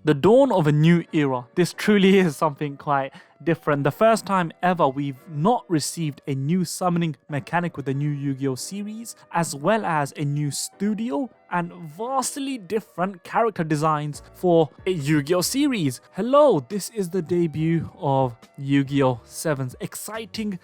The dawn of a new era. This truly is something quite different. The first time ever we've not received a new summoning mechanic with the new Yu-Gi-Oh series, as well as a new studio and vastly different character designs for a Yu-Gi-Oh series. Hello, this is the debut of Yugioh Sevens. Exciting.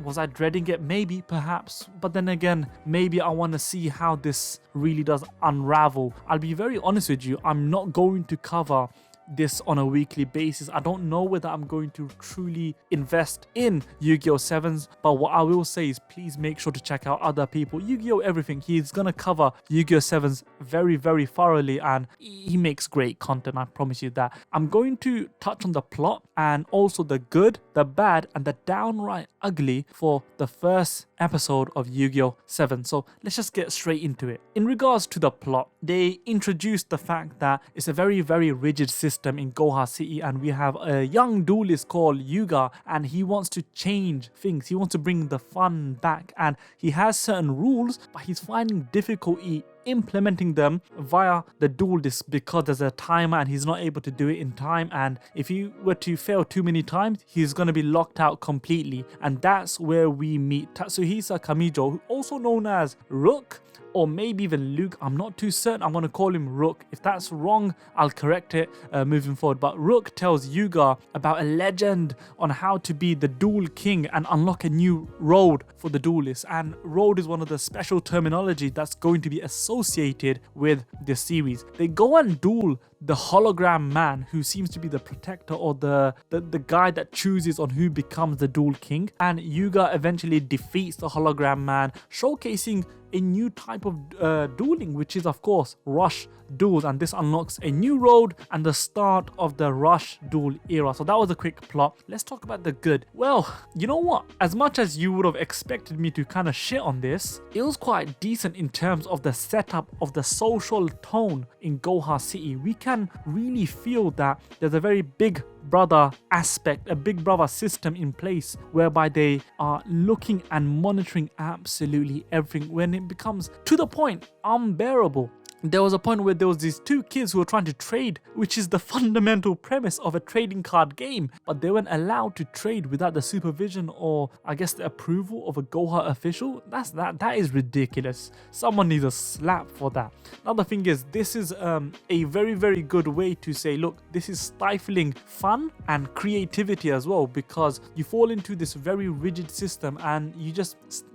Was I dreading it? Maybe, perhaps. But then again, maybe I want to see how this really does unravel. I'll be very honest with you, I'm not going to cover this on a weekly basis. I don't know whether I'm going to truly invest in Yugioh Sevens, but what I will say is please make sure to check out other people. Yu-Gi-Oh Everything, he's gonna cover Yugioh Sevens very, very thoroughly, and he makes great content, I promise you that. I'm going to touch on the plot and also the good, the bad, and the downright ugly for the first episode of Yu-Gi-Oh! 7. So let's just get straight into it. In regards to the plot, they introduced the fact that it's a very, very rigid system in Goha City, and we have a young duelist called Yuga, and he wants to change things. He wants to bring the fun back, and he has certain rules, but he's finding difficulty implementing them via the duel disc because there's a timer and he's not able to do it in time, and if he were to fail too many times he's going to be locked out completely. And that's where we meet Tatsuhisa Kamijo, also known as Rook, or maybe even Luke. I'm not too certain. I'm going to call him Rook. If that's wrong, I'll correct it moving forward. But Rook tells Yuga about a legend on how to be the duel king and unlock a new road for the duelist. And road is one of the special terminology that's going to be associated with this series. They go and duel the hologram man, who seems to be the protector or the guy that chooses on who becomes the duel king. And Yuga eventually defeats the hologram man, showcasing a new type of dueling, which is of course rush duels, and this unlocks a new road and the start of the rush duel era. So that was a quick plot. Let's talk about the good. Well, you know what, as much as you would have expected me to kind of shit on this, it was quite decent in terms of the setup of the social tone in Goha City. We can really feel that there's a very big brother aspect, a big brother system in place whereby they are looking and monitoring absolutely everything when it becomes to the point unbearable. There was a point where there was these two kids who were trying to trade, which is the fundamental premise of a trading card game, but they weren't allowed to trade without the supervision or I guess the approval of a Goha official. That is ridiculous. Someone needs a slap for that. Another thing is, this is a very, very good way to say, look, this is stifling fun and creativity as well, because you fall into this very rigid system and you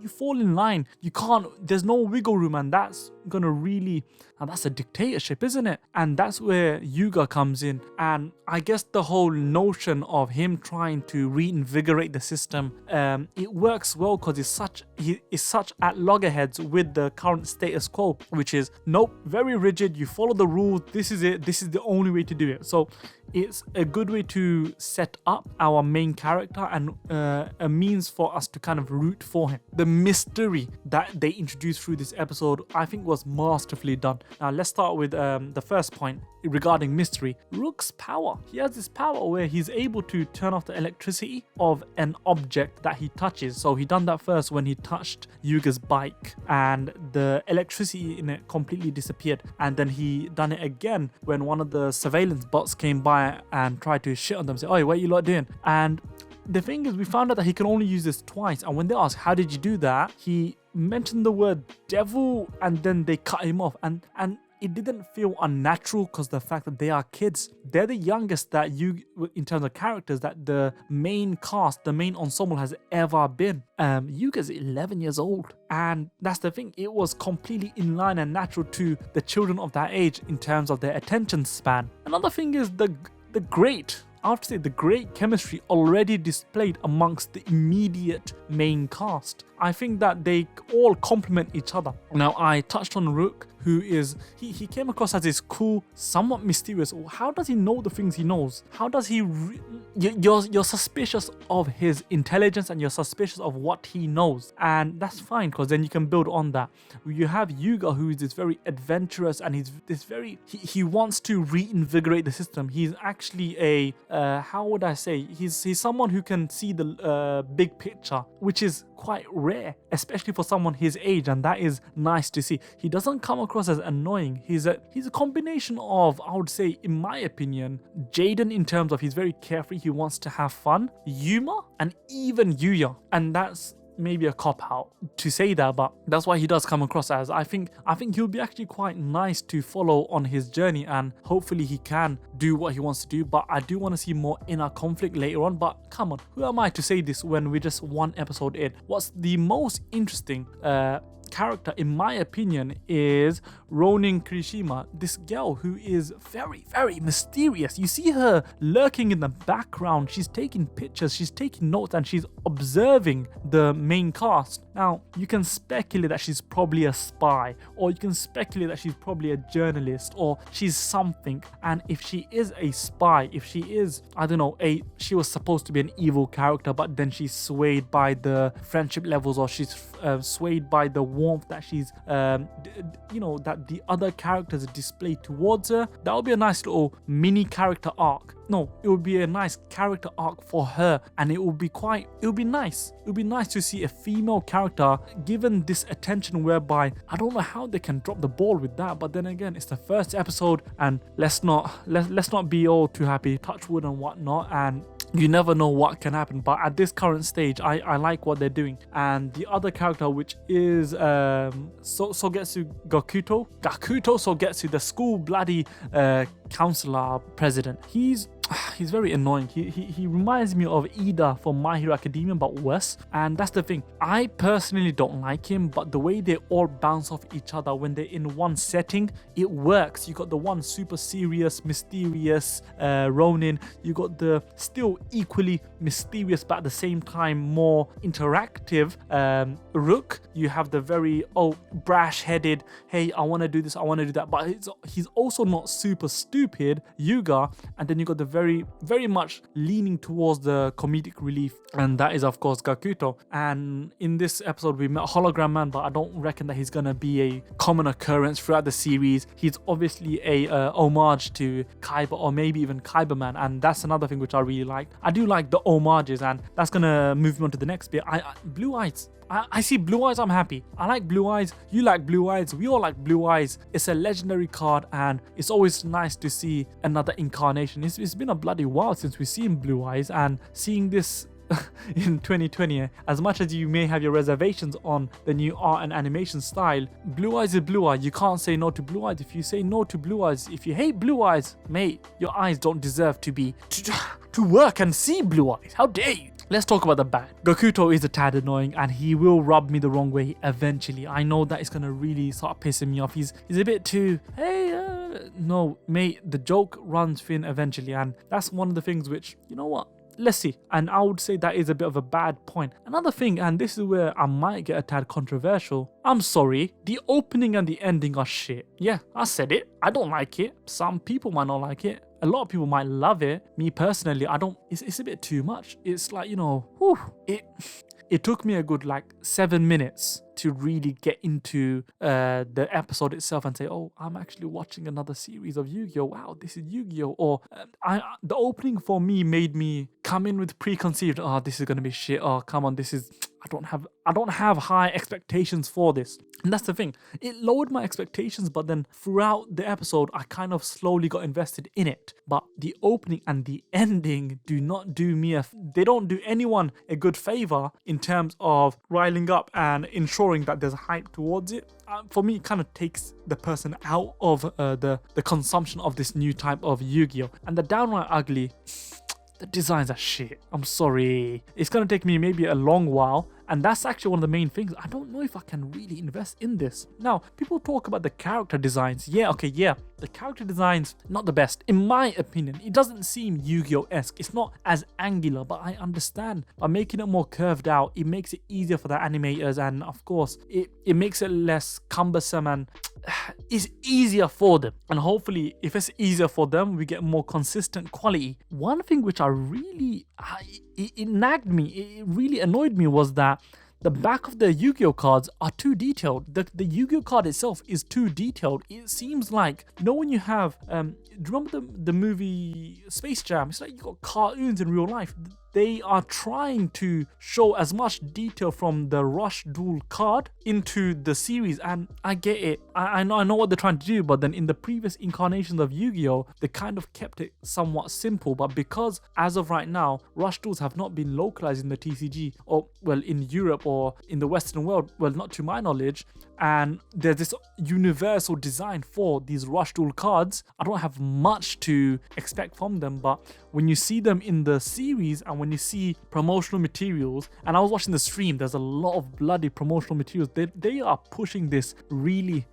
fall in line. You can't, there's no wiggle room, and that's gonna really, and that's a dictatorship, isn't it? And that's where Yuga comes in, and I guess the whole notion of him trying to reinvigorate the system, it works well because he is such at loggerheads with the current status quo, which is nope, very rigid, you follow the rules, this is it, this is the only way to do it. So it's a good way to set up our main character and a means for us to kind of root for him. The mystery that they introduced through this episode, I think, was masterfully done. Now let's start with the first point regarding mystery. Rook's power. He has this power where he's able to turn off the electricity of an object that he touches. So he done that first when he touched Yuga's bike and the electricity in it completely disappeared, and then he done it again when one of the surveillance bots came by and tried to shit on them, say, "Oi, what are you lot doing?" And the thing is, we found out that he can only use this twice, and when they asked how did you do that, he mentioned the word devil and then they cut him off, and it didn't feel unnatural because the fact that they are kids, they're the youngest that in terms of characters, that the main cast, the main ensemble has ever been. Yuga's 11 years old, and that's the thing, it was completely in line and natural to the children of that age in terms of their attention span. Another thing is the great chemistry already displayed amongst the immediate main cast. I think that they all complement each other. Now, I touched on Rook, who is, he came across as this cool, somewhat mysterious. How does he know the things he knows? How does he, you're suspicious of his intelligence and you're suspicious of what he knows. And that's fine, because then you can build on that. You have Yuga, who is this very adventurous, and he's this very, he wants to reinvigorate the system. He's actually a, how would I say, he's someone who can see the big picture, which is quite rare, especially for someone his age, and that is nice to see. He doesn't come across as annoying. He's a combination of, I would say, in my opinion, Jaden in terms of he's very carefree, he wants to have fun, Yuma, and even Yugioh. And that's maybe a cop out to say that, but that's why he does come across as. I think he'll be actually quite nice to follow on his journey, and hopefully he can do what he wants to do. But I do want to see more inner conflict later on. But come on, who am I to say this when we're just one episode in? What's the most interesting character in my opinion is Ronin Kirishima, this girl who is very, very mysterious. You see her lurking in the background, she's taking pictures, she's taking notes, and she's observing the main cast. Now, you can speculate that she's probably a spy, or you can speculate that she's probably a journalist, or she's something. And if she is a spy, if she is, I don't know, she was supposed to be an evil character, but then she's swayed by the friendship levels, or she's swayed by the warmth that she's, that the other characters display towards her, that would be a nice little mini character arc. No, it would be a nice character arc for her, and it would be nice. It would be nice to see a female character given this attention, whereby I don't know how they can drop the ball with that. But then again, it's the first episode, and let's not be all too happy, touch wood and whatnot, and you never know what can happen. But at this current stage, I like what they're doing. And the other character, which is Sogetsu Gakuto Sogetsu, the school bloody counselor president. He's very annoying. He reminds me of Ida from My Hero Academia, but worse. And that's the thing. I personally don't like him, but the way they all bounce off each other when they're in one setting, it works. You got the one super serious, mysterious Ronin. You got the still equally mysterious, but at the same time more interactive Rook. You have the very brash-headed, hey, I want to do this, I want to do that, but he's also not super stupid, Yugioh. And then you got the very, very much leaning towards the comedic relief, and that is of course Kakuto. And in this episode we met Hologram Man, but I don't reckon that he's gonna be a common occurrence throughout the series. He's obviously a homage to Kaiba, or maybe even Kaiba Man, and that's another thing which I really like. I do like the homages, and that's gonna move me on to the next bit. Blue Eyes. I see Blue Eyes, I'm happy. I like Blue Eyes, you like Blue Eyes, we all like Blue Eyes. It's a legendary card, and it's always nice to see another incarnation. It's been a bloody while since we've seen Blue Eyes, and seeing this in 2020, as much as you may have your reservations on the new art and animation style, Blue Eyes is Blue Eyes. You can't say no to Blue Eyes. If you say no to Blue Eyes, if you hate Blue Eyes, mate, your eyes don't deserve to work and see Blue Eyes. How dare you? Let's talk about the bad. Gakuto is a tad annoying, and he will rub me the wrong way eventually. I know that it's gonna really start pissing me off. He's a bit too, no, mate, the joke runs thin eventually, and that's one of the things which, you know what? Let's see. And I would say that is a bit of a bad point. Another thing, and this is where I might get a tad controversial. I'm sorry, the opening and the ending are shit. Yeah, I said it. I don't like it. Some people might not like it. A lot of people might love it. Me personally, I don't. It's a bit too much. It's like, it took me a good 7 minutes to really get into the episode itself and say, oh, I'm actually watching another series of Yu-Gi-Oh! Wow, this is Yu-Gi-Oh! Or the opening for me made me come in with preconceived, oh, this is gonna be shit. Oh, come on, this is. I don't have high expectations for this. And that's the thing. It lowered my expectations, but then throughout the episode, I kind of slowly got invested in it. But the opening and the ending do not do me they don't do anyone a good favor in terms of riling up and ensuring that there's hype towards it. For me, it kind of takes the person out of the consumption of this new type of Yu-Gi-Oh! And the downright ugly, the designs are shit. I'm sorry. It's gonna take me maybe a long while, and that's actually one of the main things. I don't know if I can really invest in this. Now, people talk about the character designs. Yeah, the character designs, not the best. In my opinion, it doesn't seem Yu-Gi-Oh-esque. It's not as angular, but I understand. By making it more curved out, it makes it easier for the animators, and of course, it makes it less cumbersome, and it's easier for them. And hopefully, if it's easier for them, we get more consistent quality. One thing which it nagged me, it really annoyed me, was that the back of the Yu-Gi-Oh cards are too detailed. The Yu-Gi-Oh card itself is too detailed. It seems like, when you have, do you remember the movie Space Jam? It's like you got cartoons in real life. they are trying to show as much detail from the Rush Duel card into the series, and I get it. I know what they're trying to do, but then in the previous incarnations of Yu-Gi-Oh, they kind of kept it somewhat simple. But because as of right now, Rush Duels have not been localized in the TCG, or well, in Europe or in the Western world, well, not to my knowledge, and there's this universal design for these Rush Duel cards, I don't have much to expect from them. But when you see them in the series and when you see promotional materials, and I was watching the stream, there's a lot of bloody promotional materials. They are pushing this really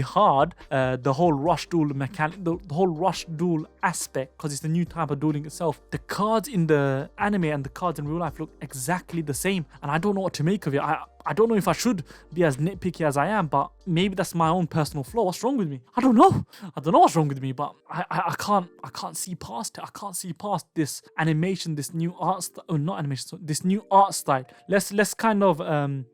hard, the whole Rush Duel mechanic, the whole Rush Duel aspect, because it's the new type of dueling itself. The cards in the anime and the cards in real life look exactly the same, and I don't know what to make of it. I don't know if I should be as nitpicky as I am, but maybe that's my own personal flaw. What's wrong with me? I don't know what's wrong with me, but I can't see past it. I can't see past this animation, this new art style, not animation, so this new art style. Let's kind of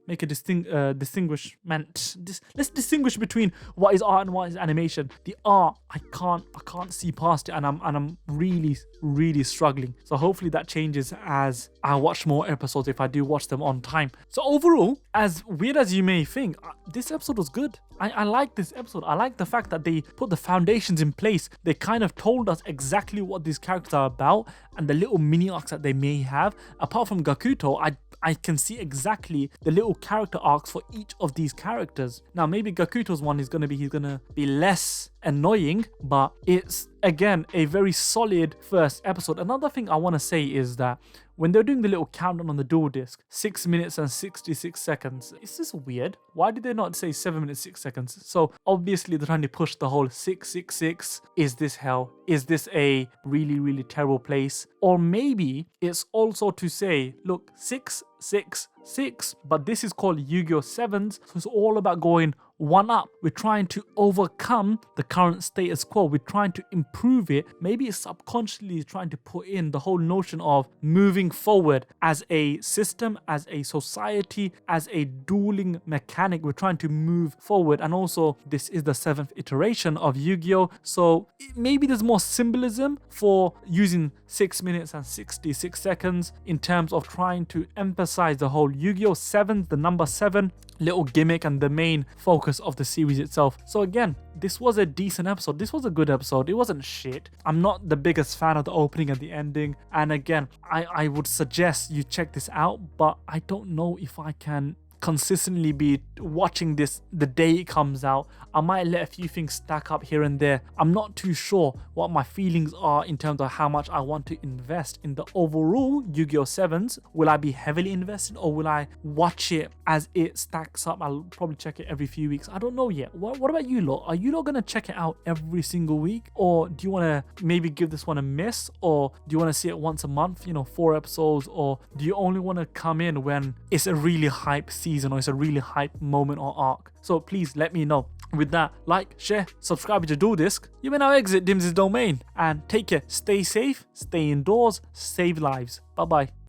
make a distinguishment. Let's distinguish between what is art and what is animation. The art, I can't see past it, and I'm really struggling. So hopefully that changes as I watch more episodes, if I do watch them on time. So overall, as weird as you may think, this episode was good. I like this episode. I like the fact that they put the foundations in place. They kind of told us exactly what these characters are about and the little mini arcs that they may have. Apart from Kakuto, I can see exactly the little character arcs for each of these characters. Now, maybe Gakuto's one is he's gonna be less annoying, but it's again a very solid first episode. Another thing I want to say is that when they're doing the little countdown on the dual disc, 6 minutes and 66 seconds, is this weird? Why did they not say 7 minutes 6 seconds? So obviously they're trying to push the whole 666. Is this hell? Is this a really terrible place? Or maybe it's also to say, look, 666, but this is called Yugioh Sevens, so it's all about going one up. We're trying to overcome the current status quo. We're trying to improve it. Maybe it's subconsciously trying to put in the whole notion of moving forward as a system, as a society, as a dueling mechanic. We're trying to move forward, and also this is the 7th iteration of Yu-Gi-Oh, so maybe there's more symbolism for using 6 minutes and 66 seconds in terms of trying to emphasize the whole Yu-Gi-Oh 7, the number 7 little gimmick and the main focus of the series itself. So again, this was a decent episode. This was a good episode. It wasn't shit. I'm not the biggest fan of the opening and the ending, and again, I would suggest you check this out, but I don't know if I can consistently be watching this the day it comes out. I might let a few things stack up here and there. I'm not too sure what my feelings are in terms of how much I want to invest in the overall Yu-Gi-Oh! Sevens. Will I be heavily invested, or will I watch it as it stacks up? I'll probably check it every few weeks. I don't know yet. What about you lot? Are you lot gonna check it out every single week, or do you want to maybe give this one a miss, or do you want to see it once a month, 4 episodes, or do you only want to come in when it's a really hype season or it's a really hype moment or arc? So please let me know. With that, like, share, subscribe to Dual Disc. You may now exit Dim's domain, and take care. Stay safe, stay indoors, save lives. Bye bye.